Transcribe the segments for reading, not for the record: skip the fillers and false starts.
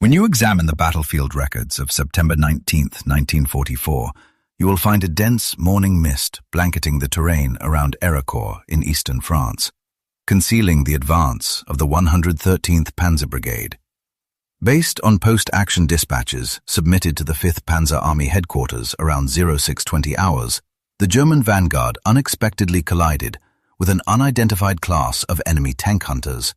When you examine the battlefield records of September 19, 1944, you will find a dense morning mist blanketing the terrain around Ericourt in eastern France, concealing the advance of the 113th Panzer Brigade. Based on post-action dispatches submitted to the 5th Panzer Army headquarters around 0620 hours, the German vanguard unexpectedly collided with an unidentified class of enemy tank hunters.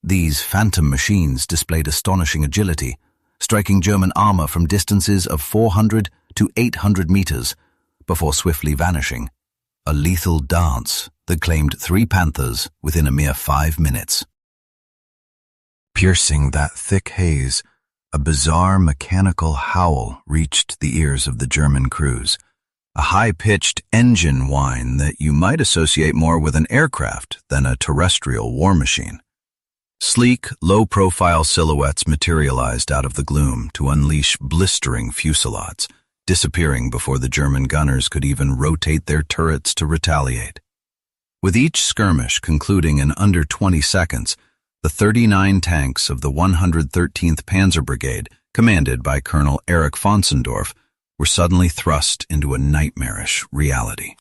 These phantom machines displayed astonishing agility, striking German armor from distances of 400 to 800 meters before swiftly vanishing, a lethal dance that claimed 3 Panthers within a mere 5 minutes. Piercing that thick haze, a bizarre mechanical howl reached the ears of the German crews, a high-pitched engine whine that you might associate more with an aircraft than a terrestrial war machine. Sleek, low-profile silhouettes materialized out of the gloom to unleash blistering fusillades, disappearing before the German gunners could even rotate their turrets to retaliate. With each skirmish concluding in under 20 seconds, the 39 tanks of the 113th Panzer Brigade, commanded by Colonel Erich Fonsendorf, were suddenly thrust into a nightmarish reality.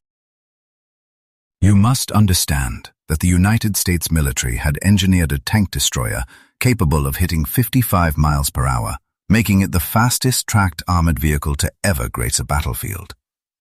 You must understand that the United States military had engineered a tank destroyer capable of hitting 55 miles per hour, making it the fastest tracked armored vehicle to ever grace a battlefield.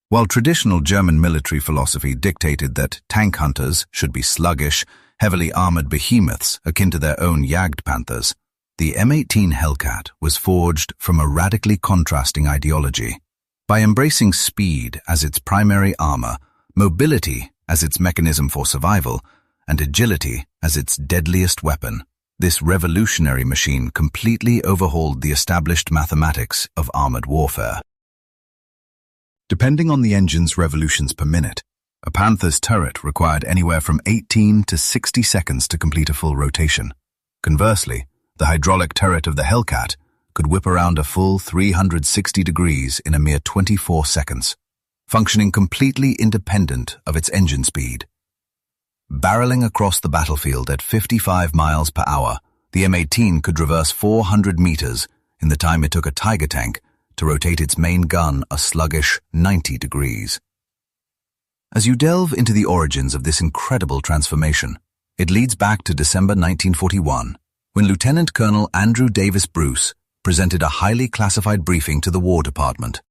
While traditional German military philosophy dictated that tank hunters should be sluggish, heavily armored behemoths akin to their own Jagdpanthers, the M18 Hellcat was forged from a radically contrasting ideology. By embracing speed as its primary armor, mobility as its mechanism for survival, and agility as its deadliest weapon, this revolutionary machine completely overhauled the established mathematics of armored warfare. Depending on the engine's revolutions per minute, a Panther's turret required anywhere from 18 to 60 seconds to complete a full rotation. Conversely, the hydraulic turret of the Hellcat could whip around a full 360 degrees in a mere 24 seconds, functioning completely independent of its engine speed. Barreling across the battlefield at 55 miles per hour, the M18 could traverse 400 meters in the time it took a Tiger tank to rotate its main gun a sluggish 90 degrees. As you delve into the origins of this incredible transformation, it leads back to December 1941, when Lieutenant Colonel Andrew Davis Bruce presented a highly classified briefing to the War Department.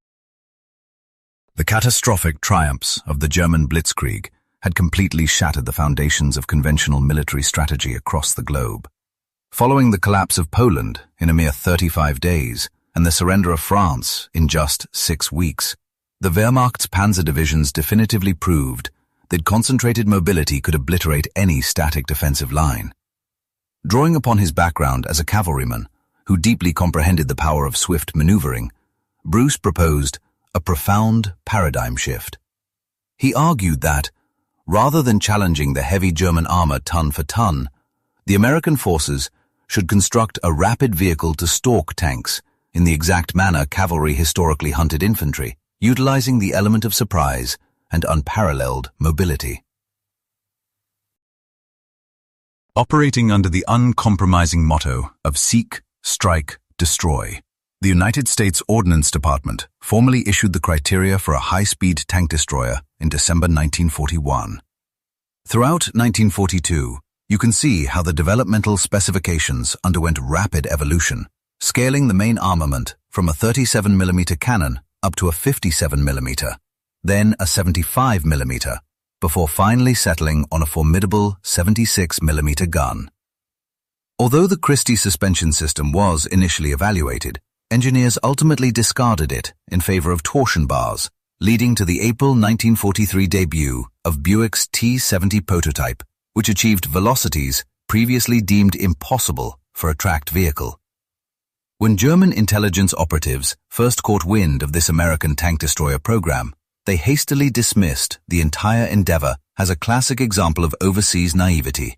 The catastrophic triumphs of the German Blitzkrieg had completely shattered the foundations of conventional military strategy across the globe. Following the collapse of Poland in a mere 35 days and the surrender of France in just 6 weeks, the Wehrmacht's panzer divisions definitively proved that concentrated mobility could obliterate any static defensive line. Drawing upon his background as a cavalryman who deeply comprehended the power of swift maneuvering, Bruce proposed a profound paradigm shift. He argued that, rather than challenging the heavy German armor ton for ton, the American forces should construct a rapid vehicle to stalk tanks in the exact manner cavalry historically hunted infantry, utilizing the element of surprise and unparalleled mobility. Operating under the uncompromising motto of seek, strike, destroy, the United States Ordnance Department formally issued the criteria for a high-speed tank destroyer in December 1941. Throughout 1942, you can see how the developmental specifications underwent rapid evolution, scaling the main armament from a 37mm cannon up to a 57mm, then a 75mm, before finally settling on a formidable 76mm gun. Although the Christie suspension system was initially evaluated, engineers ultimately discarded it in favor of torsion bars, leading to the April 1943 debut of Buick's T-70 prototype, which achieved velocities previously deemed impossible for a tracked vehicle. When German intelligence operatives first caught wind of this American tank destroyer program, they hastily dismissed the entire endeavor as a classic example of overseas naivety.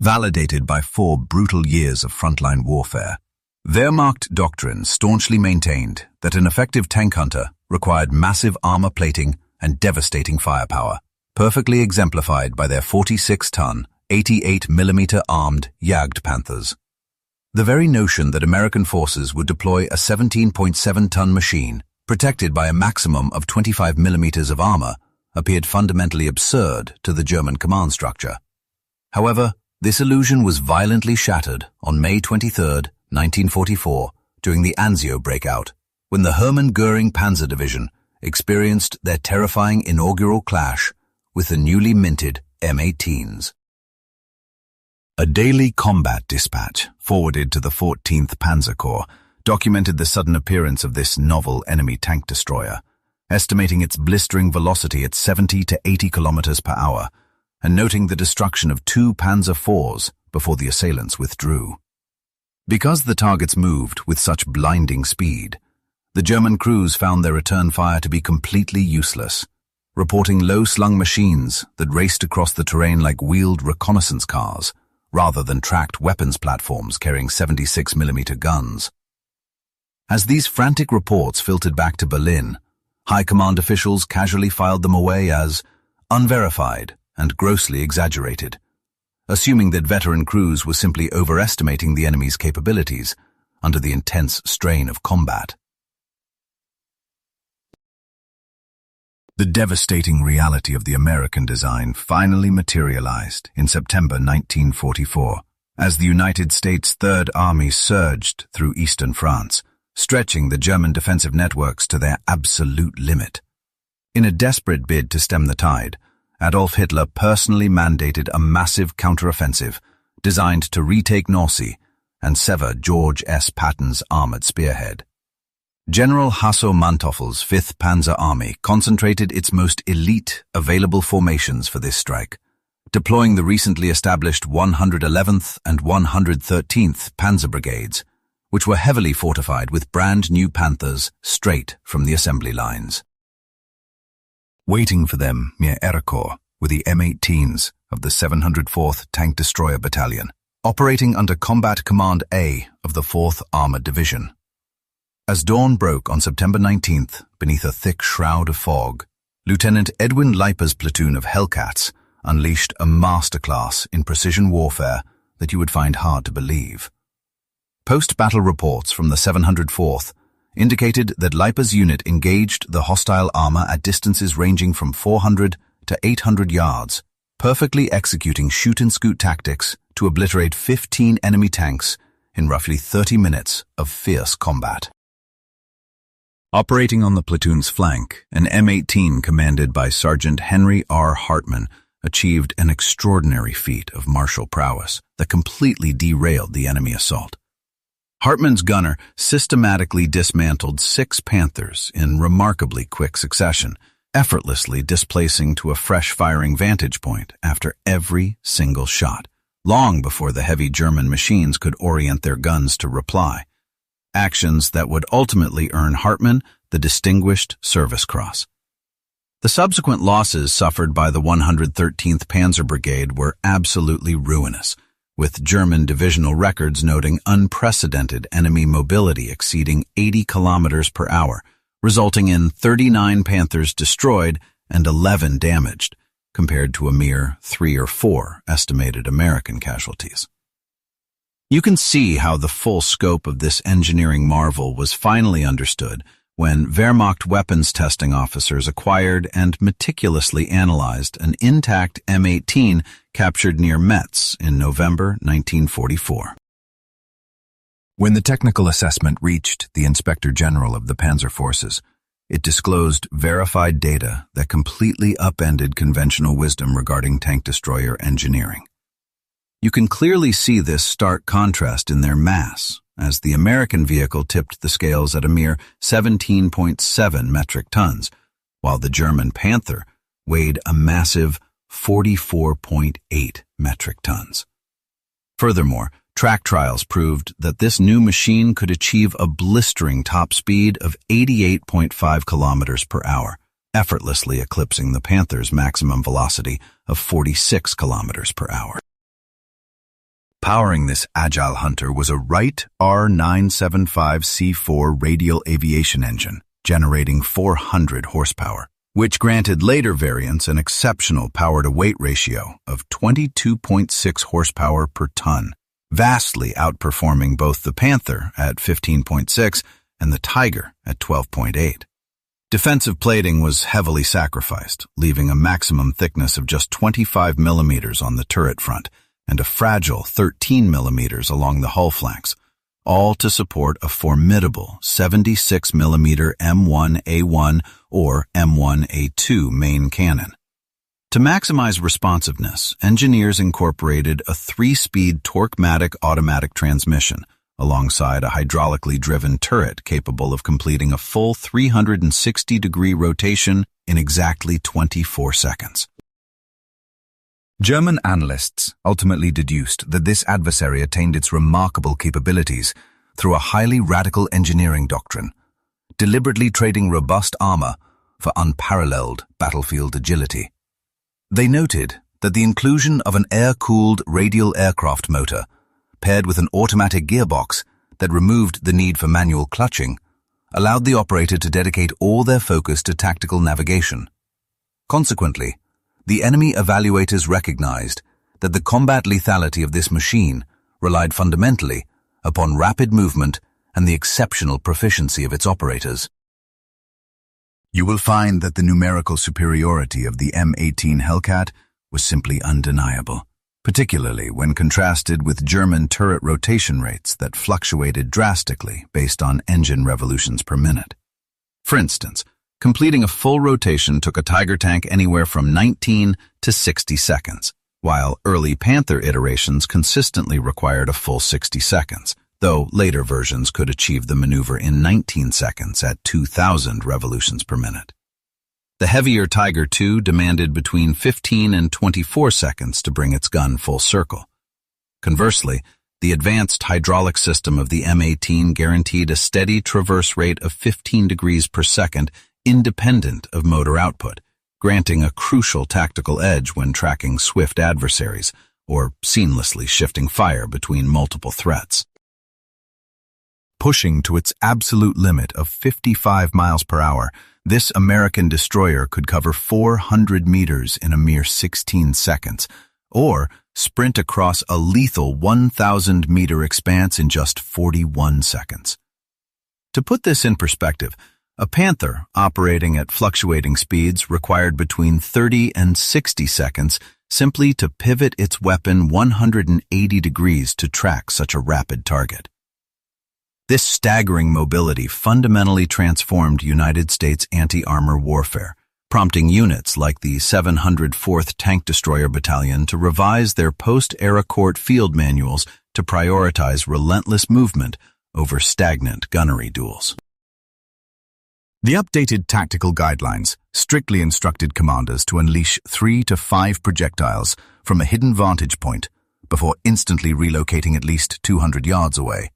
Validated by 4 brutal years of frontline warfare, Wehrmacht doctrine staunchly maintained that an effective tank hunter required massive armor plating and devastating firepower, perfectly exemplified by their 46-ton, 88mm armed Jagdpanthers. The very notion that American forces would deploy a 17.7-ton machine, protected by a maximum of 25 millimeters of armor, appeared fundamentally absurd to the German command structure. However, this illusion was violently shattered on May 23, 1944, during the Anzio breakout, when the Hermann Göring Panzer Division experienced their terrifying inaugural clash with the newly minted M18s. A daily combat dispatch forwarded to the 14th Panzer Corps documented the sudden appearance of this novel enemy tank destroyer, estimating its blistering velocity at 70 to 80 kilometers per hour, and noting the destruction of 2 Panzer IVs before the assailants withdrew. Because the targets moved with such blinding speed, the German crews found their return fire to be completely useless, reporting low-slung machines that raced across the terrain like wheeled reconnaissance cars, rather than tracked weapons platforms carrying 76mm guns. As these frantic reports filtered back to Berlin, high command officials casually filed them away as unverified and grossly exaggerated, assuming that veteran crews were simply overestimating the enemy's capabilities under the intense strain of combat. The devastating reality of the American design finally materialized in September 1944, as the United States Third Army surged through eastern France, stretching the German defensive networks to their absolute limit. In a desperate bid to stem the tide, Adolf Hitler personally mandated a massive counteroffensive designed to retake Nancy and sever George S. Patton's armored spearhead. General Hasso-Manteufel's 5th Panzer Army concentrated its most elite available formations for this strike, deploying the recently established 111th and 113th Panzer Brigades, which were heavily fortified with brand new Panthers straight from the assembly lines. Waiting for them near Ericourt were the M18s of the 704th Tank Destroyer Battalion, operating under Combat Command A of the 4th Armored Division. As dawn broke on September 19th beneath a thick shroud of fog, Lieutenant Edwin Leiper's platoon of Hellcats unleashed a masterclass in precision warfare that you would find hard to believe. Post-battle reports from the 704th indicated that Leiper's unit engaged the hostile armor at distances ranging from 400 to 800 yards, perfectly executing shoot-and-scoot tactics to obliterate 15 enemy tanks in roughly 30 minutes of fierce combat. Operating on the platoon's flank, an M18 commanded by Sergeant Henry R. Hartmann achieved an extraordinary feat of martial prowess that completely derailed the enemy assault. Hartmann's gunner systematically dismantled 6 Panthers in remarkably quick succession, effortlessly displacing to a fresh-firing vantage point after every single shot, long before the heavy German machines could orient their guns to reply. Actions that would ultimately earn Hartmann the Distinguished Service Cross. The subsequent losses suffered by the 113th Panzer Brigade were absolutely ruinous, with German divisional records noting unprecedented enemy mobility exceeding 80 kilometers per hour, resulting in 39 Panthers destroyed and 11 damaged, compared to a mere 3 or 4 estimated American casualties. You can see how the full scope of this engineering marvel was finally understood when Wehrmacht weapons testing officers acquired and meticulously analyzed an intact M18 captured near Metz in November 1944. When the technical assessment reached the Inspector General of the Panzer Forces, it disclosed verified data that completely upended conventional wisdom regarding tank destroyer engineering. You can clearly see this stark contrast in their mass, as the American vehicle tipped the scales at a mere 17.7 metric tons, while the German Panther weighed a massive 44.8 metric tons. Furthermore, track trials proved that this new machine could achieve a blistering top speed of 88.5 kilometers per hour, effortlessly eclipsing the Panther's maximum velocity of 46 kilometers per hour. Powering this agile hunter was a Wright R-975 C4 radial aviation engine, generating 400 horsepower, which granted later variants an exceptional power-to-weight ratio of 22.6 horsepower per ton, vastly outperforming both the Panther at 15.6 and the Tiger at 12.8. Defensive plating was heavily sacrificed, leaving a maximum thickness of just 25 millimeters on the turret front and a fragile 13 millimeters along the hull flanks, all to support a formidable 76 millimeter M1A1 or M1A2 main cannon. To maximize responsiveness, engineers incorporated a 3-speed Torque-Matic automatic transmission alongside a hydraulically driven turret capable of completing a full 360-degree rotation in exactly 24 seconds. German analysts ultimately deduced that this adversary attained its remarkable capabilities through a highly radical engineering doctrine, deliberately trading robust armor for unparalleled battlefield agility. They noted that the inclusion of an air-cooled radial aircraft motor, paired with an automatic gearbox that removed the need for manual clutching, allowed the operator to dedicate all their focus to tactical navigation. Consequently, the enemy evaluators recognized that the combat lethality of this machine relied fundamentally upon rapid movement and the exceptional proficiency of its operators. You will find that the numerical superiority of the M18 Hellcat was simply undeniable, particularly when contrasted with German turret rotation rates that fluctuated drastically based on engine revolutions per minute. For instance, completing a full rotation took a Tiger tank anywhere from 19 to 60 seconds, while early Panther iterations consistently required a full 60 seconds, though later versions could achieve the maneuver in 19 seconds at 2,000 revolutions per minute. The heavier Tiger II demanded between 15 and 24 seconds to bring its gun full circle. Conversely, the advanced hydraulic system of the M18 guaranteed a steady traverse rate of 15 degrees per second independent of motor output, granting a crucial tactical edge when tracking swift adversaries or seamlessly shifting fire between multiple threats. Pushing to its absolute limit of 55 miles per hour, this American destroyer could cover 400 meters in a mere 16 seconds, or sprint across a lethal 1,000-meter expanse in just 41 seconds. To put this in perspective, a Panther operating at fluctuating speeds required between 30 and 60 seconds simply to pivot its weapon 180 degrees to track such a rapid target. This staggering mobility fundamentally transformed United States anti-armor warfare, prompting units like the 704th Tank Destroyer Battalion to revise their post-Aracourt field manuals to prioritize relentless movement over stagnant gunnery duels. The updated tactical guidelines strictly instructed commanders to unleash 3 to 5 projectiles from a hidden vantage point before instantly relocating at least 200 yards away.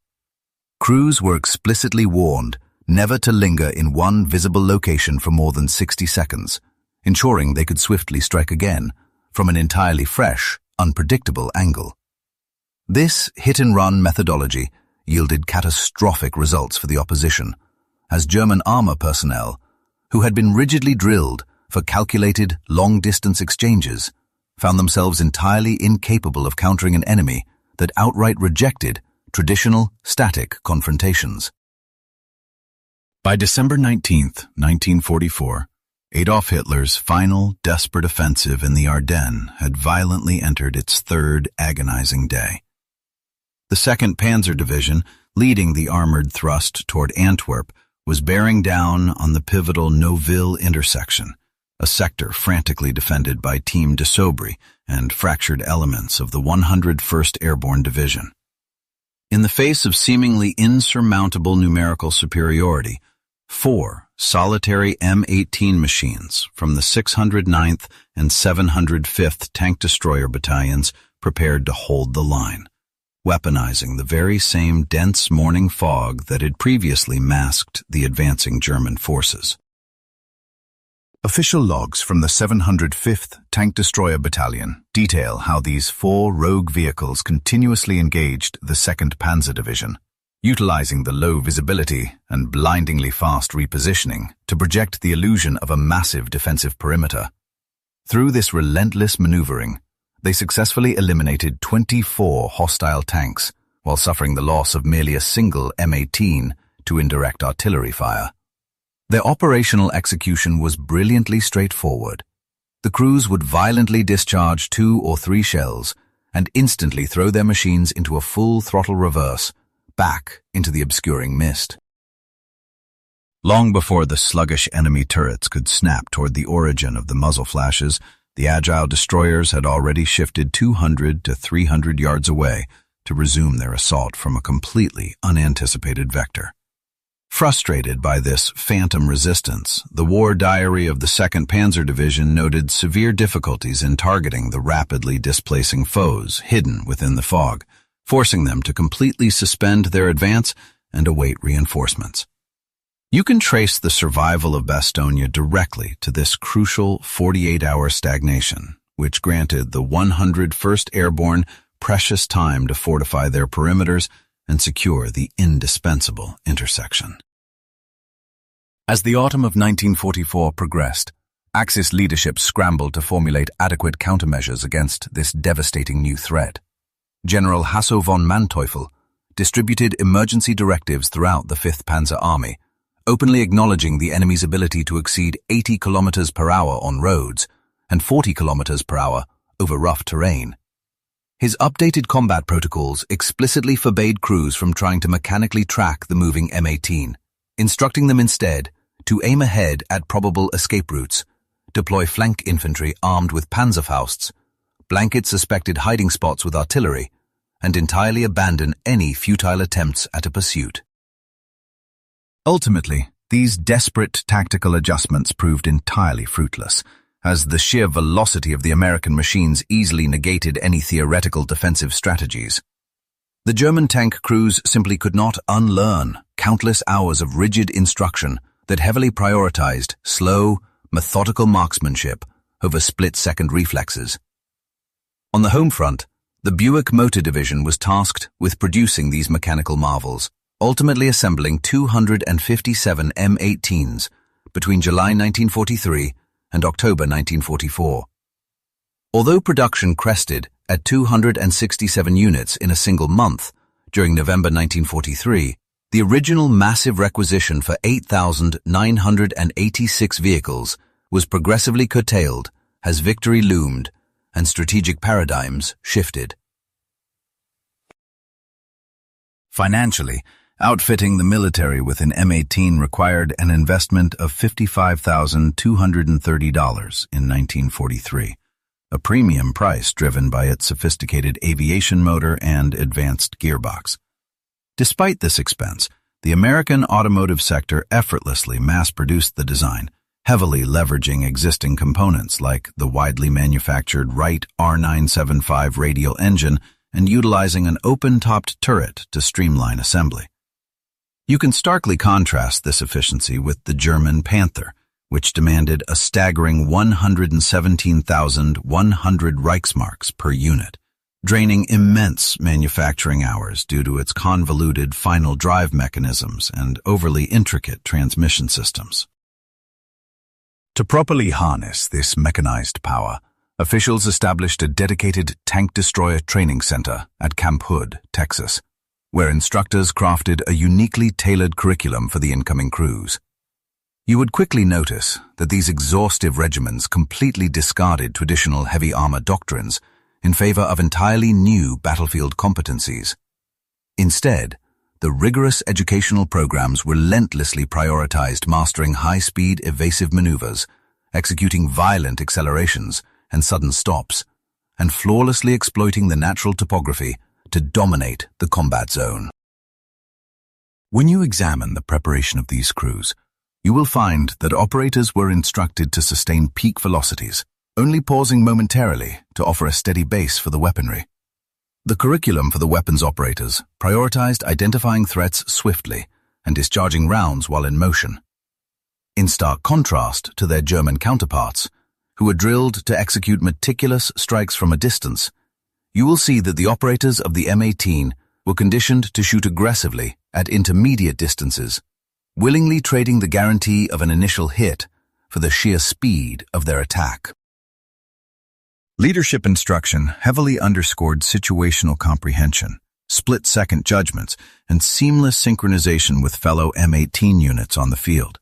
Crews were explicitly warned never to linger in one visible location for more than 60 seconds, ensuring they could swiftly strike again from an entirely fresh, unpredictable angle. This hit-and-run methodology yielded catastrophic results for the opposition, as German armor personnel, who had been rigidly drilled for calculated long-distance exchanges, found themselves entirely incapable of countering an enemy that outright rejected traditional static confrontations. By December 19, 1944, Adolf Hitler's final desperate offensive in the Ardennes had violently entered its third agonizing day. The 2nd Panzer Division, leading the armored thrust toward Antwerp, was bearing down on the pivotal Neuville intersection, a sector frantically defended by Team de Sobry and fractured elements of the 101st Airborne Division. In the face of seemingly insurmountable numerical superiority, 4 solitary M18 machines from the 609th and 705th Tank Destroyer Battalions prepared to hold the line, weaponizing the very same dense morning fog that had previously masked the advancing German forces. Official logs from the 705th Tank Destroyer Battalion detail how these 4 rogue vehicles continuously engaged the 2nd Panzer Division, utilizing the low visibility and blindingly fast repositioning to project the illusion of a massive defensive perimeter. Through this relentless maneuvering, they successfully eliminated 24 hostile tanks while suffering the loss of merely a single M18 to indirect artillery fire. Their operational execution was brilliantly straightforward. The crews would violently discharge 2 or 3 shells and instantly throw their machines into a full throttle reverse, back into the obscuring mist. Long before the sluggish enemy turrets could snap toward the origin of the muzzle flashes, the agile destroyers had already shifted 200 to 300 yards away to resume their assault from a completely unanticipated vector. Frustrated by this phantom resistance, the war diary of the 2nd Panzer Division noted severe difficulties in targeting the rapidly displacing foes hidden within the fog, forcing them to completely suspend their advance and await reinforcements. You can trace the survival of Bastogne directly to this crucial 48-hour stagnation, which granted the 101st Airborne precious time to fortify their perimeters and secure the indispensable intersection. As the autumn of 1944 progressed, Axis leadership scrambled to formulate adequate countermeasures against this devastating new threat. General Hasso von Manteuffel distributed emergency directives throughout the 5th Panzer Army, openly acknowledging the enemy's ability to exceed 80 kilometers per hour on roads and 40 kilometers per hour over rough terrain. His updated combat protocols explicitly forbade crews from trying to mechanically track the moving M18, instructing them instead to aim ahead at probable escape routes, deploy flank infantry armed with Panzerfausts, blanket suspected hiding spots with artillery, and entirely abandon any futile attempts at a pursuit. Ultimately, these desperate tactical adjustments proved entirely fruitless, as the sheer velocity of the American machines easily negated any theoretical defensive strategies. The German tank crews simply could not unlearn countless hours of rigid instruction that heavily prioritized slow, methodical marksmanship over split-second reflexes. On the home front, the Buick Motor Division was tasked with producing these mechanical marvels, ultimately assembling 257 M18s between July 1943 and October 1944. Although production crested at 267 units in a single month during November 1943, the original massive requisition for 8,986 vehicles was progressively curtailed as victory loomed and strategic paradigms shifted. Financially, outfitting the military with an M18 required an investment of $55,230 in 1943, a premium price driven by its sophisticated aviation motor and advanced gearbox. Despite this expense, the American automotive sector effortlessly mass-produced the design, heavily leveraging existing components like the widely manufactured Wright R-975 radial engine and utilizing an open-topped turret to streamline assembly. You can starkly contrast this efficiency with the German Panther, which demanded a staggering 117,100 Reichsmarks per unit, draining immense manufacturing hours due to its convoluted final drive mechanisms and overly intricate transmission systems. To properly harness this mechanized power, officials established a dedicated tank destroyer training center at Camp Hood, Texas, where instructors crafted a uniquely tailored curriculum for the incoming crews. You would quickly notice that these exhaustive regimens completely discarded traditional heavy armor doctrines in favor of entirely new battlefield competencies. Instead, the rigorous educational programs relentlessly prioritized mastering high-speed evasive maneuvers, executing violent accelerations and sudden stops, and flawlessly exploiting the natural topography to dominate the combat zone. When you examine the preparation of these crews, you will find that operators were instructed to sustain peak velocities, only pausing momentarily to offer a steady base for the weaponry. The curriculum for the weapons operators prioritized identifying threats swiftly and discharging rounds while in motion. In stark contrast to their German counterparts, who were drilled to execute meticulous strikes from a distance, you will see that the operators of the M18 were conditioned to shoot aggressively at intermediate distances, willingly trading the guarantee of an initial hit for the sheer speed of their attack. Leadership instruction heavily underscored situational comprehension, split-second judgments, and seamless synchronization with fellow M18 units on the field.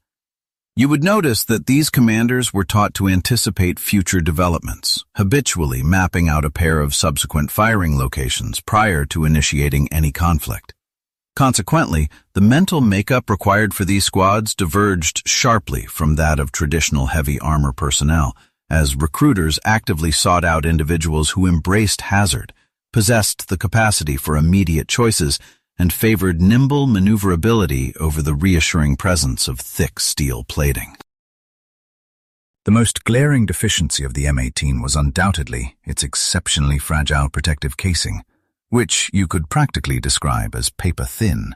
You would notice that these commanders were taught to anticipate future developments, habitually mapping out a pair of subsequent firing locations prior to initiating any conflict. Consequently, the mental makeup required for these squads diverged sharply from that of traditional heavy armor personnel, as recruiters actively sought out individuals who embraced hazard, possessed the capacity for immediate choices, and favored nimble maneuverability over the reassuring presence of thick steel plating. The most glaring deficiency of the M18 was undoubtedly its exceptionally fragile protective casing, which you could practically describe as paper-thin.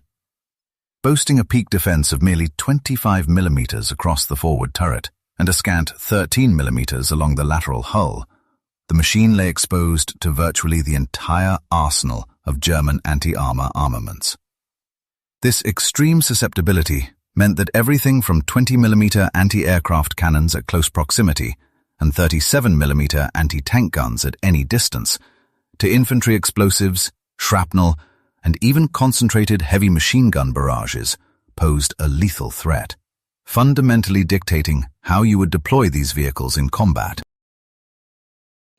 Boasting a peak defense of merely 25 millimeters across the forward turret and a scant 13 millimeters along the lateral hull, the machine lay exposed to virtually the entire arsenal of German anti-armor armaments. This extreme susceptibility meant that everything from 20mm anti-aircraft cannons at close proximity and 37mm anti-tank guns at any distance, to infantry explosives, shrapnel, and even concentrated heavy machine gun barrages, posed a lethal threat, fundamentally dictating how you would deploy these vehicles in combat.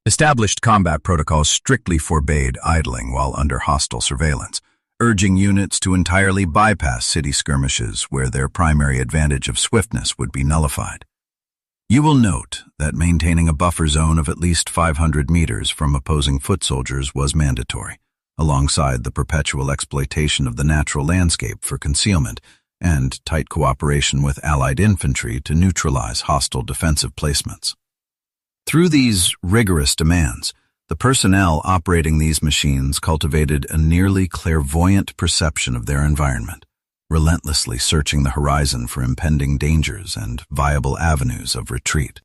Established combat protocols strictly forbade idling while under hostile surveillance, urging units to entirely bypass city skirmishes where their primary advantage of swiftness would be nullified. You will note that maintaining a buffer zone of at least 500 meters from opposing foot soldiers was mandatory, alongside the perpetual exploitation of the natural landscape for concealment and tight cooperation with Allied infantry to neutralize hostile defensive placements. Through these rigorous demands, the personnel operating these machines cultivated a nearly clairvoyant perception of their environment, relentlessly searching the horizon for impending dangers and viable avenues of retreat.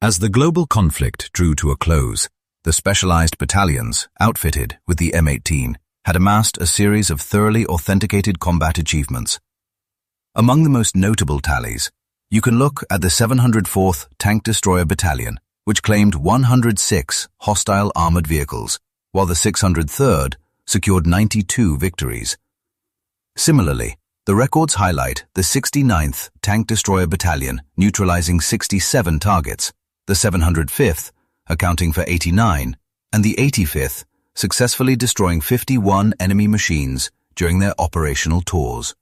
As the global conflict drew to a close, the specialized battalions, outfitted with the M18, had amassed a series of thoroughly authenticated combat achievements. Among the most notable tallies, you can look at the 704th Tank Destroyer Battalion, which claimed 106 hostile armored vehicles, while the 603rd secured 92 victories. Similarly, the records highlight the 69th Tank Destroyer Battalion neutralizing 67 targets, the 705th accounting for 89, and the 85th successfully destroying 51 enemy machines during their operational tours.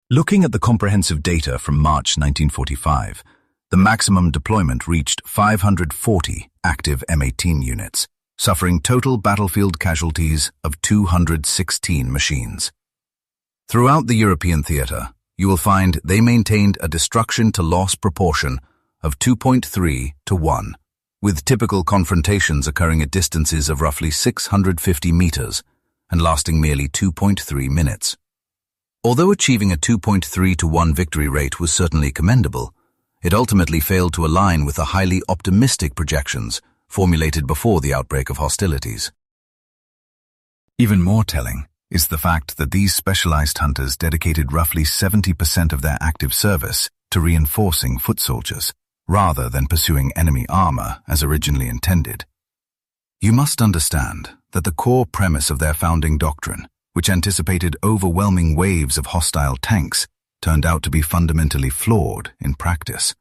Looking at the comprehensive data from March 1945, the maximum deployment reached 540 active M18 units, suffering total battlefield casualties of 216 machines. Throughout the European theater, you will find they maintained a destruction-to-loss proportion of 2.3 to 1, with typical confrontations occurring at distances of roughly 650 meters and lasting merely 2.3 minutes. Although achieving a 2.3 to 1 victory rate was certainly commendable, it ultimately failed to align with the highly optimistic projections formulated before the outbreak of hostilities. Even more telling is the fact that these specialized hunters dedicated roughly 70% of their active service to reinforcing foot soldiers, rather than pursuing enemy armor as originally intended. You must understand that the core premise of their founding doctrine, which anticipated overwhelming waves of hostile tanks, turned out to be fundamentally flawed in practice.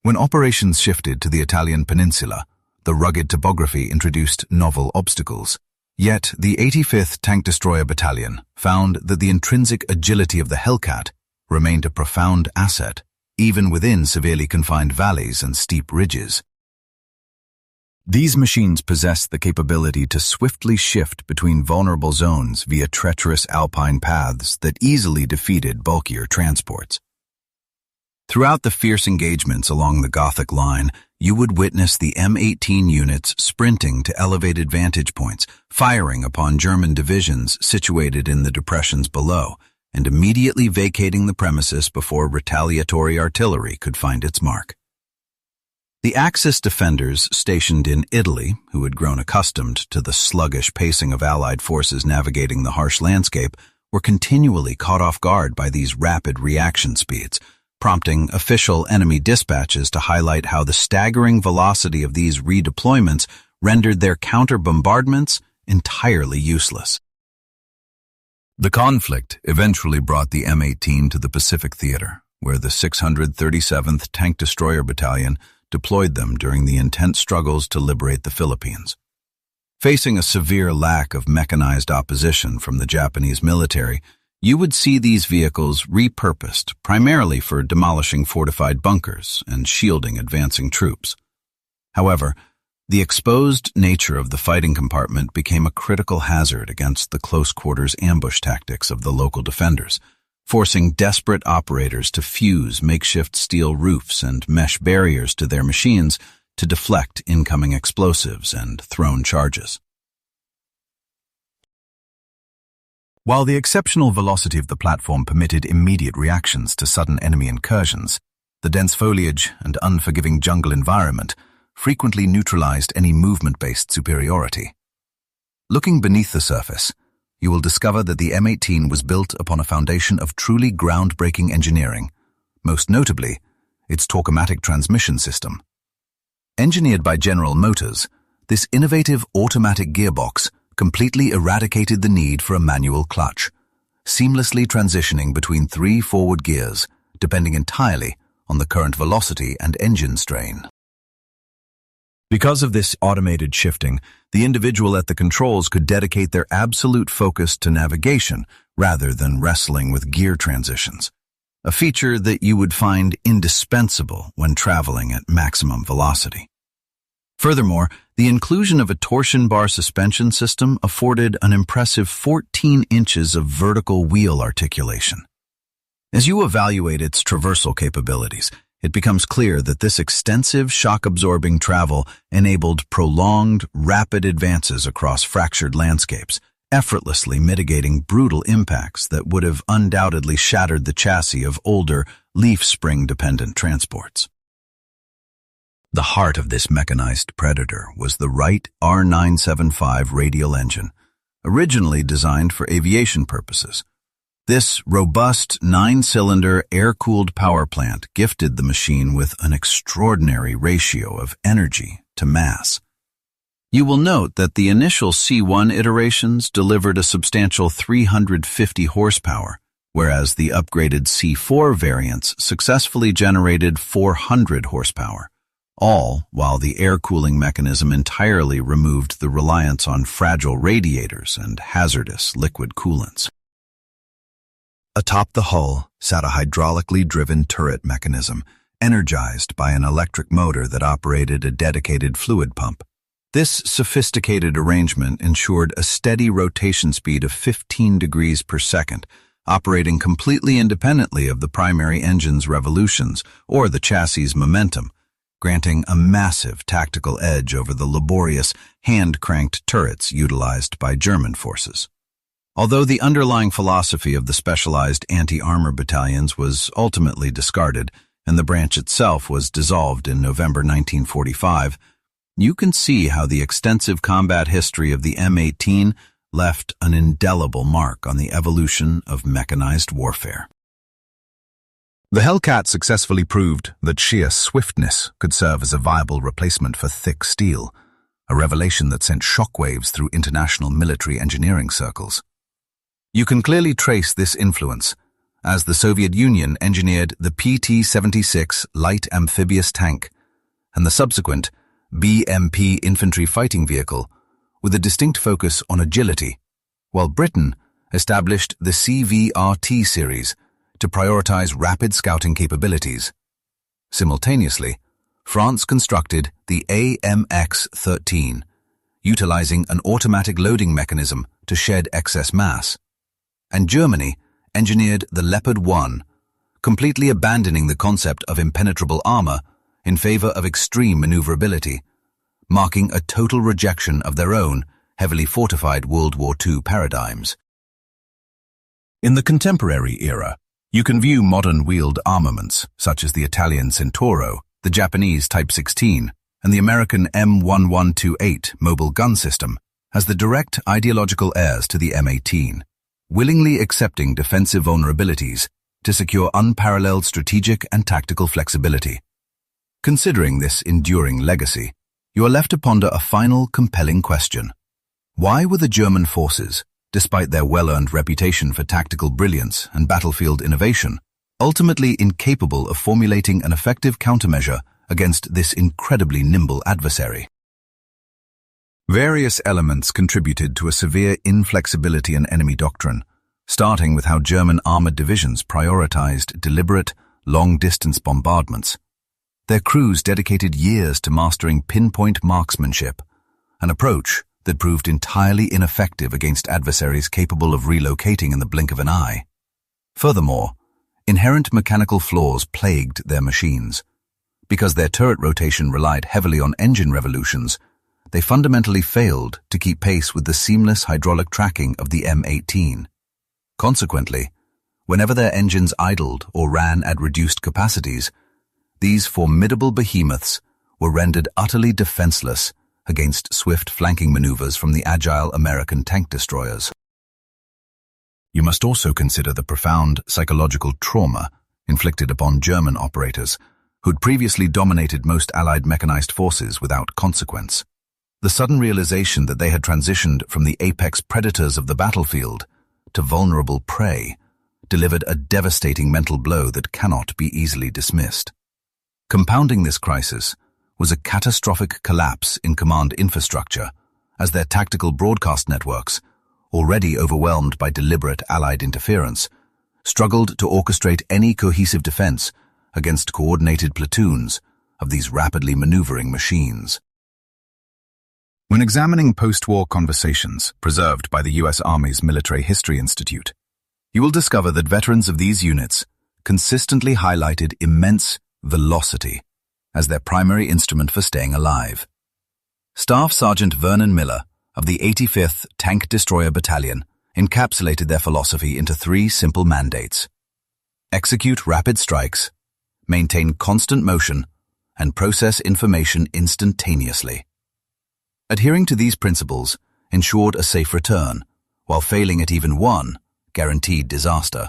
When operations shifted to the Italian peninsula, the rugged topography introduced novel obstacles. Yet the 85th Tank Destroyer Battalion found that the intrinsic agility of the Hellcat remained a profound asset, even within severely confined valleys and steep ridges. These machines possessed the capability to swiftly shift between vulnerable zones via treacherous alpine paths that easily defeated bulkier transports. Throughout the fierce engagements along the Gothic line, you would witness the M18 units sprinting to elevated vantage points, firing upon German divisions situated in the depressions below, and immediately vacating the premises before retaliatory artillery could find its mark. The Axis defenders stationed in Italy, who had grown accustomed to the sluggish pacing of Allied forces navigating the harsh landscape, were continually caught off guard by these rapid reaction speeds, prompting official enemy dispatches to highlight how the staggering velocity of these redeployments rendered their counter-bombardments entirely useless. The conflict eventually brought the M18 to the Pacific Theater, where the 637th Tank Destroyer Battalion deployed them during the intense struggles to liberate the Philippines. Facing a severe lack of mechanized opposition from the Japanese military, you would see these vehicles repurposed primarily for demolishing fortified bunkers and shielding advancing troops. However, the exposed nature of the fighting compartment became a critical hazard against the close-quarters ambush tactics of the local defenders, forcing desperate operators to fuse makeshift steel roofs and mesh barriers to their machines to deflect incoming explosives and thrown charges. While the exceptional velocity of the platform permitted immediate reactions to sudden enemy incursions, the dense foliage and unforgiving jungle environment frequently neutralized any movement-based superiority. Looking beneath the surface, you will discover that the M18 was built upon a foundation of truly groundbreaking engineering, most notably its Torque-O-Matic transmission system. Engineered by General Motors, this innovative automatic gearbox completely eradicated the need for a manual clutch, seamlessly transitioning between 3 forward gears, depending entirely on the current velocity and engine strain. Because of this automated shifting, the individual at the controls could dedicate their absolute focus to navigation rather than wrestling with gear transitions, a feature that you would find indispensable when traveling at maximum velocity. Furthermore, the inclusion of a torsion bar suspension system afforded an impressive 14 inches of vertical wheel articulation. As you evaluate its traversal capabilities, it becomes clear that this extensive shock-absorbing travel enabled prolonged, rapid advances across fractured landscapes, effortlessly mitigating brutal impacts that would have undoubtedly shattered the chassis of older, leaf spring-dependent transports. The heart of this mechanized predator was the Wright R-975 radial engine, originally designed for aviation purposes. This robust 9-cylinder air-cooled power plant gifted the machine with an extraordinary ratio of energy to mass. You will note that the initial C1 iterations delivered a substantial 350 horsepower, whereas the upgraded C4 variants successfully generated 400 horsepower. All while the air cooling mechanism entirely removed the reliance on fragile radiators and hazardous liquid coolants. Atop the hull sat a hydraulically driven turret mechanism, energized by an electric motor that operated a dedicated fluid pump. This sophisticated arrangement ensured a steady rotation speed of 15 degrees per second, operating completely independently of the primary engine's revolutions or the chassis' momentum, granting a massive tactical edge over the laborious, hand-cranked turrets utilized by German forces. Although the underlying philosophy of the specialized anti-armor battalions was ultimately discarded and the branch itself was dissolved in November 1945, you can see how the extensive combat history of the M18 left an indelible mark on the evolution of mechanized warfare. The Hellcat successfully proved that sheer swiftness could serve as a viable replacement for thick steel, a revelation that sent shockwaves through international military engineering circles. You can clearly trace this influence, as the Soviet Union engineered the PT-76 light amphibious tank and the subsequent BMP infantry fighting vehicle with a distinct focus on agility, while Britain established the CVRT series to prioritize rapid scouting capabilities. Simultaneously, France constructed the AMX-13, utilizing an automatic loading mechanism to shed excess mass, and Germany engineered the Leopard 1, completely abandoning the concept of impenetrable armor in favor of extreme maneuverability, marking a total rejection of their own heavily fortified World War II paradigms. In the contemporary era, you can view modern wheeled armaments such as the Italian Centauro, the Japanese Type 16, and the American M1128 mobile gun system as the direct ideological heirs to the M18, willingly accepting defensive vulnerabilities to secure unparalleled strategic and tactical flexibility. Considering this enduring legacy, you are left to ponder a final, compelling question. Why were the German forces, despite their well-earned reputation for tactical brilliance and battlefield innovation, ultimately incapable of formulating an effective countermeasure against this incredibly nimble adversary? Various elements contributed to a severe inflexibility in enemy doctrine, starting with how German armored divisions prioritized deliberate, long-distance bombardments. Their crews dedicated years to mastering pinpoint marksmanship, an approach that proved entirely ineffective against adversaries capable of relocating in the blink of an eye. Furthermore, inherent mechanical flaws plagued their machines. Because their turret rotation relied heavily on engine revolutions, they fundamentally failed to keep pace with the seamless hydraulic tracking of the M18. Consequently, whenever their engines idled or ran at reduced capacities, these formidable behemoths were rendered utterly defenseless against swift flanking maneuvers from the agile American tank destroyers. You must also consider the profound psychological trauma inflicted upon German operators who'd previously dominated most Allied mechanized forces without consequence. The sudden realization that they had transitioned from the apex predators of the battlefield to vulnerable prey delivered a devastating mental blow that cannot be easily dismissed. Compounding this crisis was a catastrophic collapse in command infrastructure, as their tactical broadcast networks, already overwhelmed by deliberate Allied interference, struggled to orchestrate any cohesive defense against coordinated platoons of these rapidly maneuvering machines. When examining post-war conversations preserved by the U.S. Army's Military History Institute, you will discover that veterans of these units consistently highlighted immense velocity as their primary instrument for staying alive. Staff Sergeant Vernon Miller of the 85th Tank Destroyer Battalion encapsulated their philosophy into 3 simple mandates: execute rapid strikes, maintain constant motion, and process information instantaneously. Adhering to these principles ensured a safe return, while failing at even one guaranteed disaster.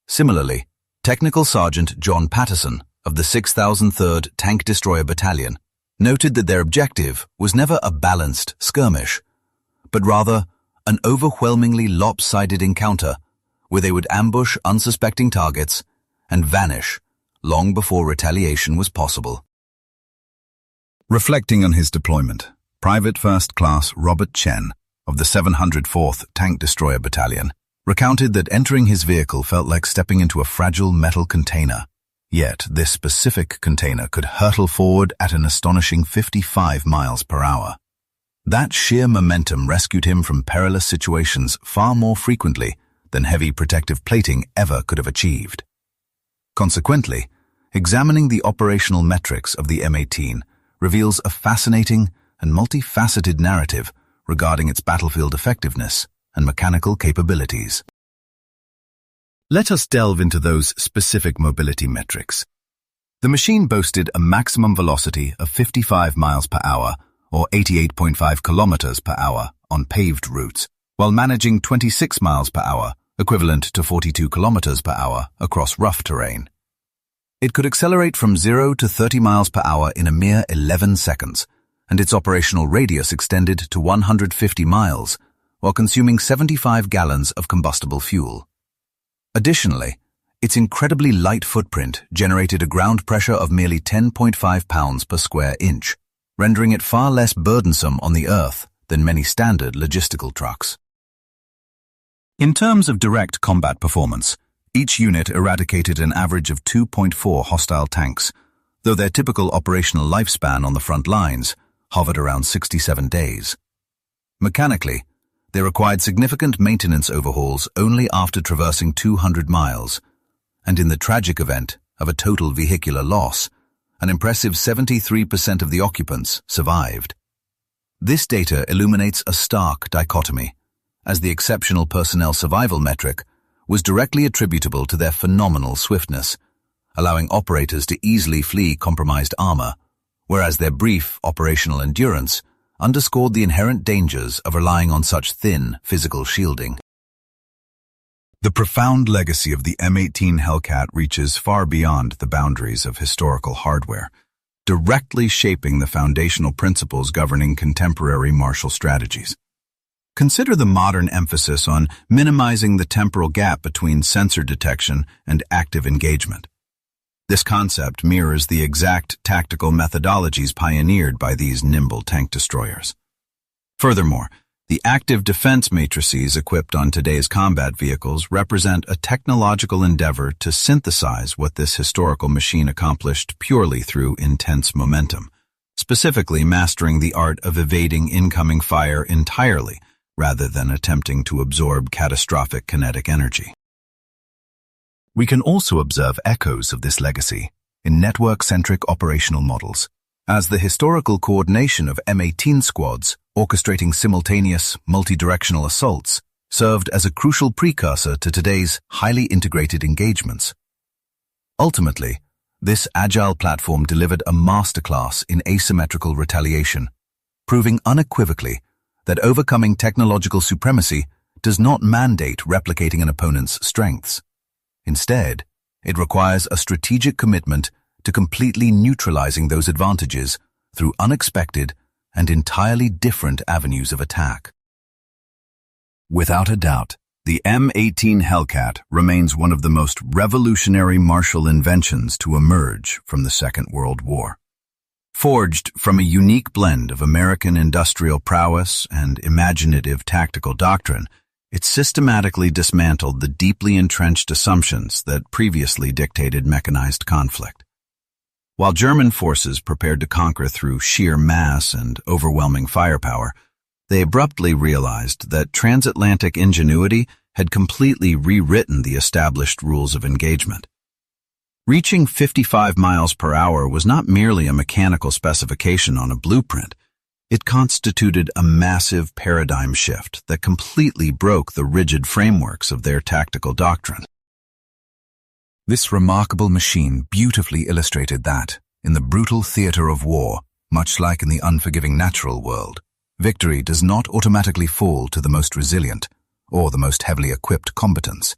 Similarly, Technical Sergeant John Patterson of the 6003rd Tank Destroyer Battalion noted that their objective was never a balanced skirmish, but rather an overwhelmingly lopsided encounter where they would ambush unsuspecting targets and vanish long before retaliation was possible. Reflecting on his deployment, Private First Class Robert Chen of the 704th Tank Destroyer Battalion recounted that entering his vehicle felt like stepping into a fragile metal container. Yet, this specific container could hurtle forward at an astonishing 55 miles per hour. That sheer momentum rescued him from perilous situations far more frequently than heavy protective plating ever could have achieved. Consequently, examining the operational metrics of the M18 reveals a fascinating and multifaceted narrative regarding its battlefield effectiveness and mechanical capabilities. Let us delve into those specific mobility metrics. The machine boasted a maximum velocity of 55 miles per hour or 88.5 kilometers per hour on paved routes, while managing 26 miles per hour, equivalent to 42 kilometers per hour across rough terrain. It could accelerate from 0 to 30 miles per hour in a mere 11 seconds, and its operational radius extended to 150 miles, while consuming 75 gallons of combustible fuel. Additionally, its incredibly light footprint generated a ground pressure of merely 10.5 pounds per square inch, rendering it far less burdensome on the earth than many standard logistical trucks. In terms of direct combat performance, each unit eradicated an average of 2.4 hostile tanks, though their typical operational lifespan on the front lines hovered around 67 days. Mechanically, they required significant maintenance overhauls only after traversing 200 miles, and in the tragic event of a total vehicular loss, an impressive 73% of the occupants survived. This data illuminates a stark dichotomy, as the exceptional personnel survival metric was directly attributable to their phenomenal swiftness, allowing operators to easily flee compromised armor, whereas their brief operational endurance underscored the inherent dangers of relying on such thin physical shielding. The profound legacy of the M18 Hellcat reaches far beyond the boundaries of historical hardware, directly shaping the foundational principles governing contemporary martial strategies. Consider the modern emphasis on minimizing the temporal gap between sensor detection and active engagement. This concept mirrors the exact tactical methodologies pioneered by these nimble tank destroyers. Furthermore, the active defense matrices equipped on today's combat vehicles represent a technological endeavor to synthesize what this historical machine accomplished purely through intense momentum, specifically mastering the art of evading incoming fire entirely, rather than attempting to absorb catastrophic kinetic energy. We can also observe echoes of this legacy in network-centric operational models, as the historical coordination of M18 squads orchestrating simultaneous, multi-directional assaults served as a crucial precursor to today's highly integrated engagements. Ultimately, this agile platform delivered a masterclass in asymmetrical retaliation, proving unequivocally that overcoming technological supremacy does not mandate replicating an opponent's strengths. Instead, it requires a strategic commitment to completely neutralizing those advantages through unexpected and entirely different avenues of attack. Without a doubt, the M18 Hellcat remains one of the most revolutionary martial inventions to emerge from the Second World War. Forged from a unique blend of American industrial prowess and imaginative tactical doctrine, it systematically dismantled the deeply entrenched assumptions that previously dictated mechanized conflict. While German forces prepared to conquer through sheer mass and overwhelming firepower, they abruptly realized that transatlantic ingenuity had completely rewritten the established rules of engagement. Reaching 55 miles per hour was not merely a mechanical specification on a blueprint. It constituted a massive paradigm shift that completely broke the rigid frameworks of their tactical doctrine. This remarkable machine beautifully illustrated that, in the brutal theater of war, much like in the unforgiving natural world, victory does not automatically fall to the most resilient or the most heavily equipped combatants.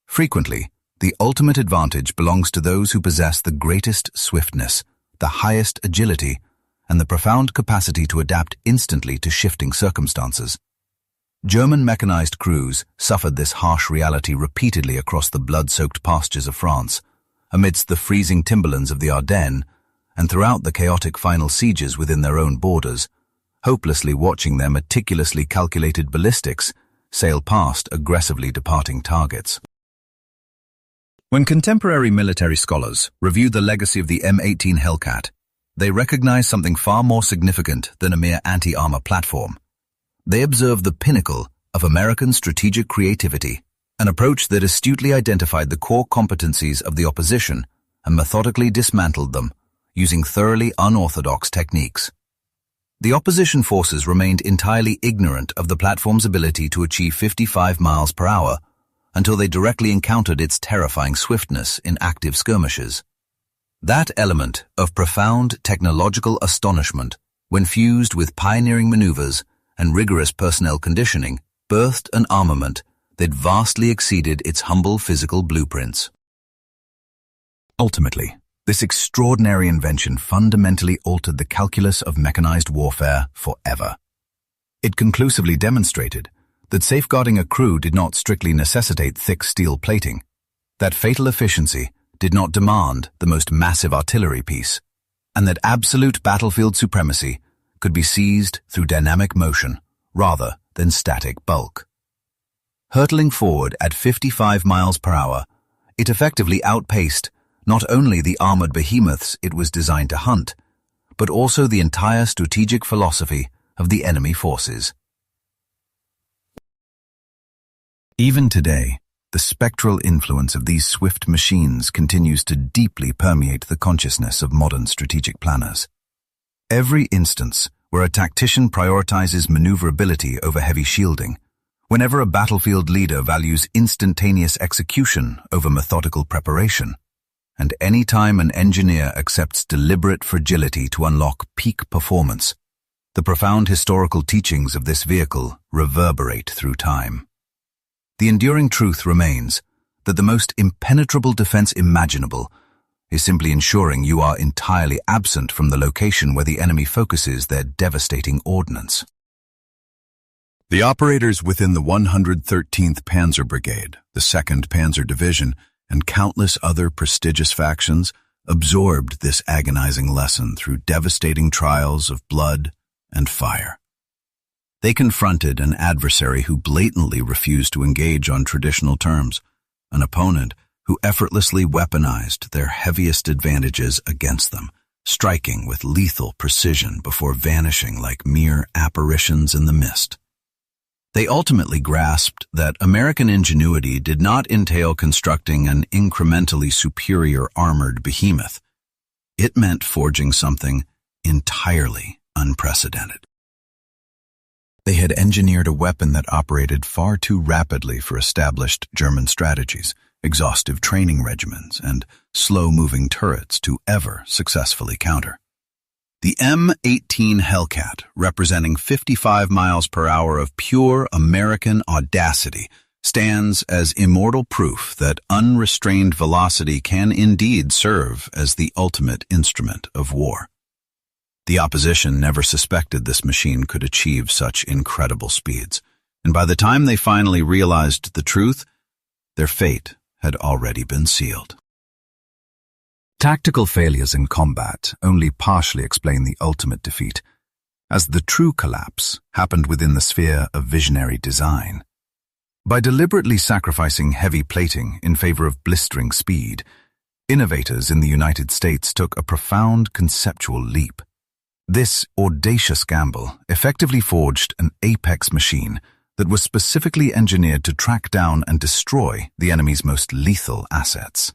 Frequently, the ultimate advantage belongs to those who possess the greatest swiftness, the highest agility, and the profound capacity to adapt instantly to shifting circumstances. German mechanized crews suffered this harsh reality repeatedly across the blood-soaked pastures of France, amidst the freezing timberlands of the Ardennes, and throughout the chaotic final sieges within their own borders, hopelessly watching their meticulously calculated ballistics sail past aggressively departing targets. When contemporary military scholars review the legacy of the M18 Hellcat, they recognize something far more significant than a mere anti-armor platform. They observe the pinnacle of American strategic creativity, an approach that astutely identified the core competencies of the opposition and methodically dismantled them using thoroughly unorthodox techniques. The opposition forces remained entirely ignorant of the platform's ability to achieve 55 miles per hour until they directly encountered its terrifying swiftness in active skirmishes. That element of profound technological astonishment, when fused with pioneering maneuvers and rigorous personnel conditioning, birthed an armament that vastly exceeded its humble physical blueprints. Ultimately, this extraordinary invention fundamentally altered the calculus of mechanized warfare forever. It conclusively demonstrated that safeguarding a crew did not strictly necessitate thick steel plating, that fatal efficiency did not demand the most massive artillery piece, and that absolute battlefield supremacy could be seized through dynamic motion rather than static bulk. Hurtling forward at 55 miles per hour, it effectively outpaced not only the armored behemoths it was designed to hunt, but also the entire strategic philosophy of the enemy forces. Even today, the spectral influence of these swift machines continues to deeply permeate the consciousness of modern strategic planners. Every instance where a tactician prioritizes maneuverability over heavy shielding, whenever a battlefield leader values instantaneous execution over methodical preparation, and any time an engineer accepts deliberate fragility to unlock peak performance, the profound historical teachings of this vehicle reverberate through time. The enduring truth remains that the most impenetrable defense imaginable is simply ensuring you are entirely absent from the location where the enemy focuses their devastating ordnance. The operators within the 113th Panzer Brigade, the 2nd Panzer Division, and countless other prestigious factions absorbed this agonizing lesson through devastating trials of blood and fire. They confronted an adversary who blatantly refused to engage on traditional terms, an opponent who effortlessly weaponized their heaviest advantages against them, striking with lethal precision before vanishing like mere apparitions in the mist. They ultimately grasped that American ingenuity did not entail constructing an incrementally superior armored behemoth. It meant forging something entirely unprecedented. They had engineered a weapon that operated far too rapidly for established German strategies, exhaustive training regimens, and slow-moving turrets to ever successfully counter. The M18 Hellcat, representing 55 miles per hour of pure American audacity, stands as immortal proof that unrestrained velocity can indeed serve as the ultimate instrument of war. The opposition never suspected this machine could achieve such incredible speeds, and by the time they finally realized the truth, their fate had already been sealed. Tactical failures in combat only partially explain the ultimate defeat, as the true collapse happened within the sphere of visionary design. By deliberately sacrificing heavy plating in favor of blistering speed, innovators in the United States took a profound conceptual leap. This audacious gamble effectively forged an apex machine that was specifically engineered to track down and destroy the enemy's most lethal assets.